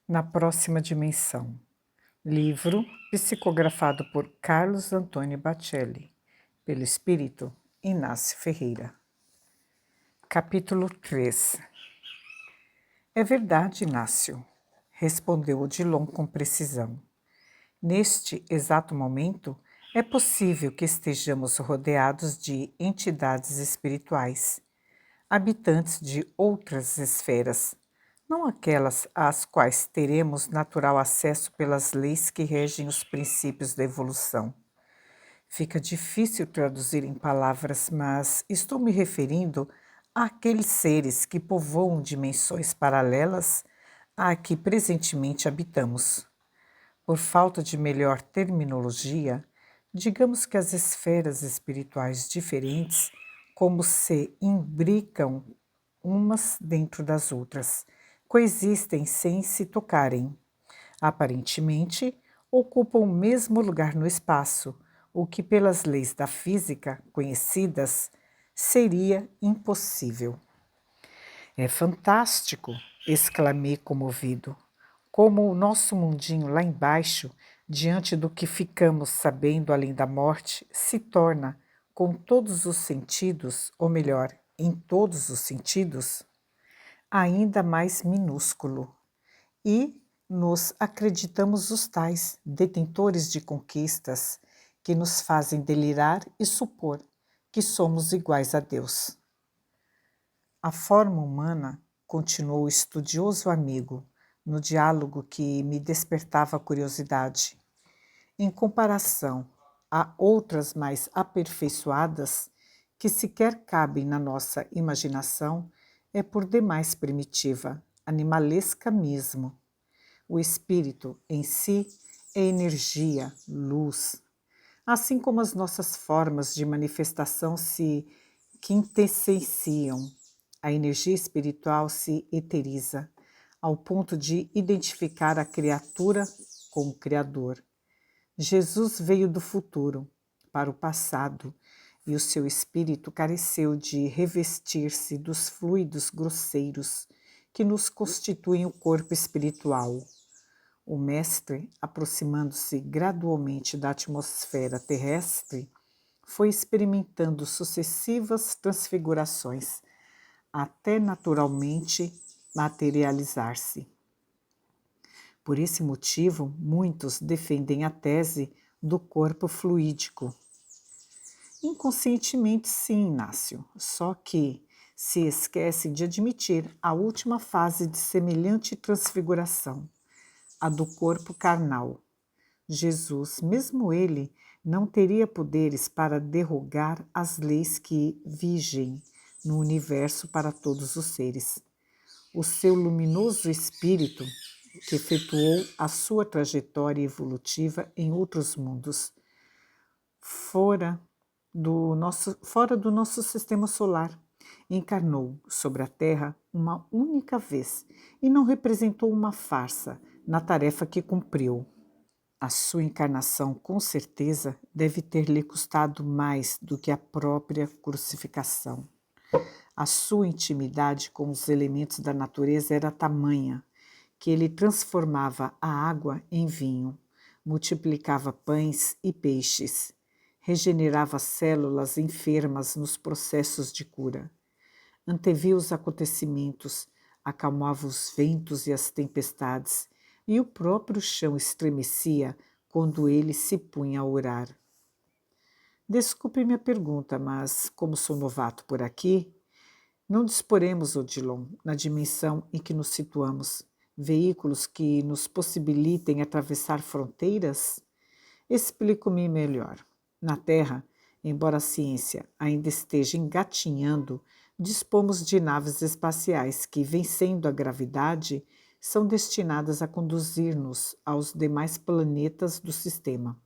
Na próxima dimensão. Livro psicografado por Carlos Antônio Bacelli, pelo espírito Inácio Ferreira. Capítulo 3. É verdade, Inácio, respondeu Odilon com precisão. Neste exato momento, é possível que estejamos rodeados de entidades espirituais, habitantes de outras esferas, não aquelas às quais teremos natural acesso pelas leis que regem os princípios da evolução. Fica difícil traduzir em palavras, mas estou me referindo àqueles seres que povoam dimensões paralelas à que presentemente habitamos. Por falta de melhor terminologia, digamos que as esferas espirituais diferentes como se imbricam umas dentro das outras, coexistem sem se tocarem. Aparentemente, ocupam o mesmo lugar no espaço, o que, pelas leis da física conhecidas, seria impossível. É fantástico! Exclamei comovido. Como o nosso mundinho lá embaixo, diante do que ficamos sabendo além da morte, se torna, com todos os sentidos, ou melhor, em todos os sentidos, ainda mais minúsculo. E nos acreditamos os tais, detentores de conquistas, que nos fazem delirar e supor que somos iguais a Deus. A forma humana, continuou o estudioso amigo, no diálogo que me despertava a curiosidade, em comparação a outras mais aperfeiçoadas, que sequer cabem na nossa imaginação, é por demais primitiva, animalesca mesmo. O espírito, em si, é energia, luz. Assim como as nossas formas de manifestação se quintessenciam, a energia espiritual se eteriza, ao ponto de identificar a criatura com o Criador. Jesus veio do futuro para o passado e o seu espírito careceu de revestir-se dos fluidos grosseiros que nos constituem o corpo espiritual. O Mestre, aproximando-se gradualmente da atmosfera terrestre, foi experimentando sucessivas transfigurações, até naturalmente materializar-se. Por esse motivo, muitos defendem a tese do corpo fluídico. Inconscientemente, sim, Inácio, só que se esquecem de admitir a última fase de semelhante transfiguração, a do corpo carnal. Jesus, mesmo ele, não teria poderes para derrogar as leis que vigem no universo para todos os seres. O seu luminoso espírito, que efetuou a sua trajetória evolutiva em outros mundos, fora do nosso sistema solar, encarnou sobre a Terra uma única vez e não representou uma farsa na tarefa que cumpriu. A sua encarnação, com certeza, deve ter-lhe custado mais do que a própria crucificação. A sua intimidade com os elementos da natureza era tamanha que ele transformava a água em vinho, multiplicava pães e peixes, regenerava células enfermas nos processos de cura, antevia os acontecimentos, acalmava os ventos e as tempestades, e o próprio chão estremecia quando ele se punha a orar. Desculpe minha pergunta, mas como sou novato por aqui, não disporemos, Odilon, na dimensão em que nos situamos, veículos que nos possibilitem atravessar fronteiras? Explico-me melhor. Na Terra, embora a ciência ainda esteja engatinhando, dispomos de naves espaciais que, vencendo a gravidade, são destinadas a conduzir-nos aos demais planetas do sistema.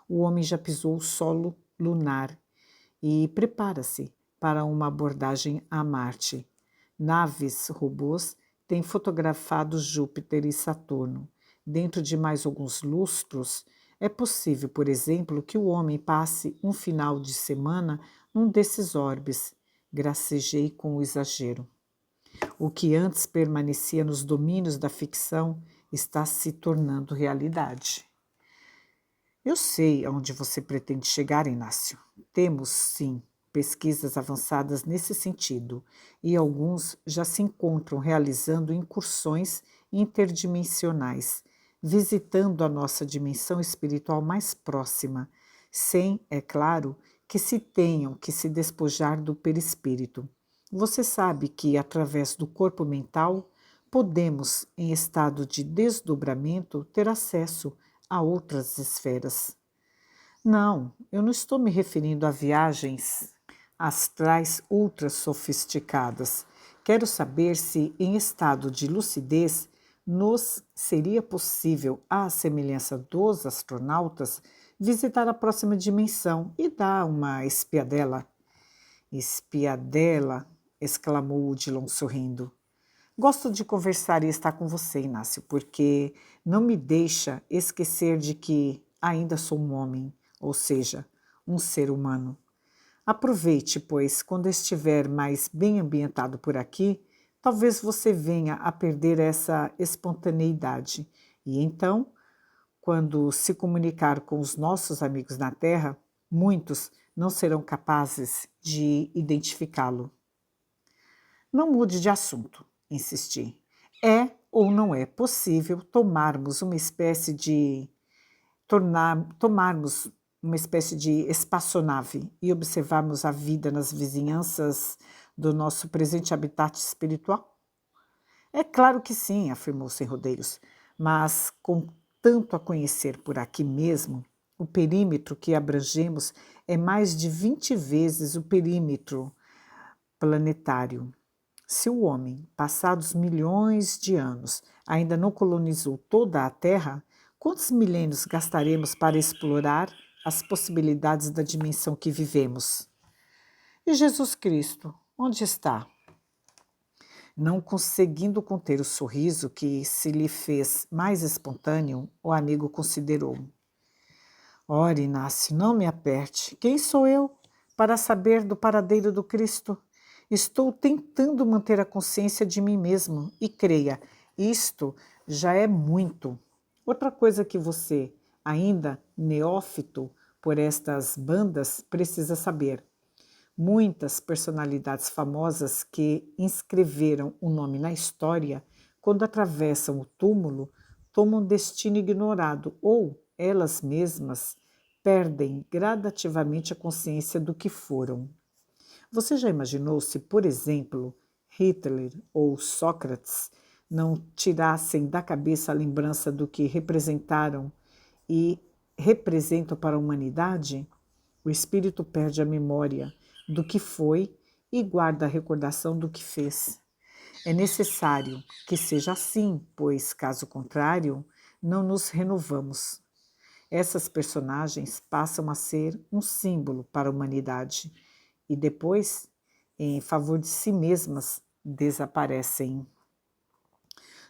O homem já pisou o solo lunar e prepara-se para uma abordagem a Marte. Naves robôs têm fotografado Júpiter e Saturno. Dentro de mais alguns lustros, é possível, por exemplo, que o homem passe um final de semana num desses orbes. Gracejei com o exagero. O que antes permanecia nos domínios da ficção está se tornando realidade. Eu sei aonde você pretende chegar, Inácio. Temos, sim, pesquisas avançadas nesse sentido, e alguns já se encontram realizando incursões interdimensionais, visitando a nossa dimensão espiritual mais próxima, sem, é claro, que se tenham que se despojar do perispírito. Você sabe que, através do corpo mental, podemos, em estado de desdobramento, ter acesso a outras esferas. Não, eu não estou me referindo a viagens astrais ultra sofisticadas. Quero saber se, em estado de lucidez, nos seria possível, à semelhança dos astronautas, visitar a próxima dimensão e dar uma espiadela. Espiadela, exclamou Odilon sorrindo. Gosto de conversar e estar com você, Inácio, porque não me deixa esquecer de que ainda sou um homem, ou seja, um ser humano. Aproveite, pois, quando estiver mais bem ambientado por aqui, talvez você venha a perder essa espontaneidade. E então, quando se comunicar com os nossos amigos na Terra, muitos não serão capazes de identificá-lo. Não mude de assunto, insisti. É ou não é possível tomarmos uma espécie de espaçonave e observarmos a vida nas vizinhanças do nosso presente habitat espiritual? É claro que sim, afirmou sem rodeios, mas com tanto a conhecer por aqui mesmo, o perímetro que abrangemos é mais de 20 vezes o perímetro planetário. Se o homem, passados milhões de anos, ainda não colonizou toda a Terra, quantos milênios gastaremos para explorar as possibilidades da dimensão que vivemos? E Jesus Cristo, onde está? Não conseguindo conter o sorriso que se lhe fez mais espontâneo, o amigo considerou. Ora, Inácio, não me aperte. Quem sou eu para saber do paradeiro do Cristo? Estou tentando manter a consciência de mim mesmo e creia, isto já é muito. Outra coisa que você, ainda neófito por estas bandas, precisa saber. Muitas personalidades famosas que inscreveram o nome na história, quando atravessam o túmulo, tomam destino ignorado ou, elas mesmas, perdem gradativamente a consciência do que foram. Você já imaginou se, por exemplo, Hitler ou Sócrates não tirassem da cabeça a lembrança do que representaram e representam para a humanidade? O espírito perde a memória do que foi e guarda a recordação do que fez. É necessário que seja assim, pois, caso contrário, não nos renovamos. Essas personagens passam a ser um símbolo para a humanidade e depois, em favor de si mesmas, desaparecem.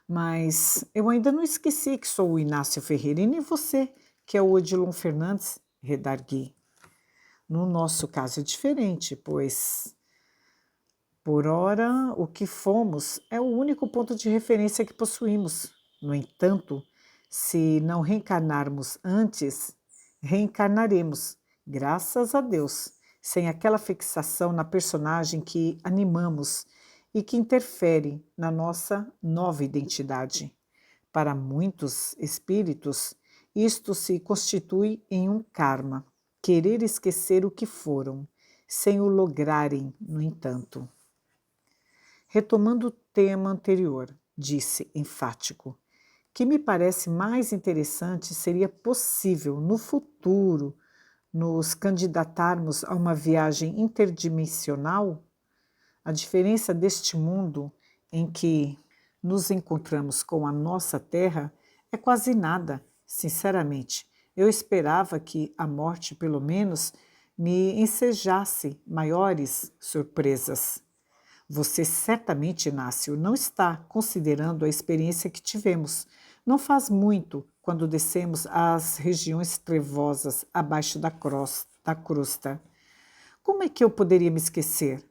Mas eu ainda não esqueci que sou o Inácio Ferreira e nem você, que é o Odilon Fernandes, redargui. No nosso caso é diferente, pois, por ora, o que fomos é o único ponto de referência que possuímos. No entanto, se não reencarnarmos antes, reencarnaremos, graças a Deus, sem aquela fixação na personagem que animamos e que interfere na nossa nova identidade. Para muitos espíritos, isto se constitui em um karma, querer esquecer o que foram, sem o lograrem, no entanto. Retomando o tema anterior, disse enfático, que me parece mais interessante seria possível, no futuro, nos candidatarmos a uma viagem interdimensional. A diferença deste mundo em que nos encontramos com a nossa Terra é quase nada, sinceramente. Eu esperava que a morte, pelo menos, me ensejasse maiores surpresas. Você certamente, Inácio, não está considerando a experiência que tivemos. Não faz muito quando descemos às regiões trevosas abaixo da crosta. Como é que eu poderia me esquecer?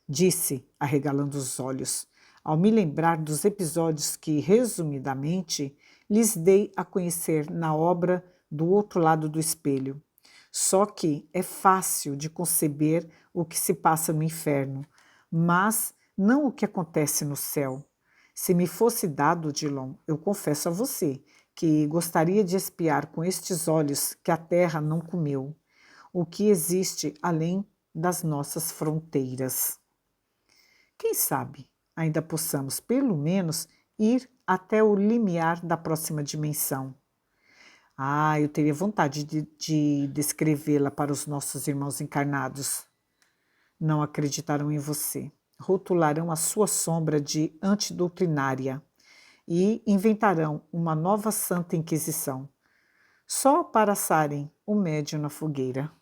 Disse, arregalando os olhos, ao me lembrar dos episódios que, resumidamente, lhes dei a conhecer na obra do outro lado do espelho. Só que é fácil de conceber o que se passa no inferno, mas não o que acontece no céu. Se me fosse dado, Dillon, eu confesso a você que gostaria de espiar com estes olhos que a terra não comeu, o que existe além das nossas fronteiras. Quem sabe ainda possamos, pelo menos, ir até o limiar da próxima dimensão. Ah, eu teria vontade de descrevê-la para os nossos irmãos encarnados. Não acreditarão em você. Rotularão a sua sombra de antidoutrinária e inventarão uma nova Santa Inquisição, só para assarem o médium na fogueira.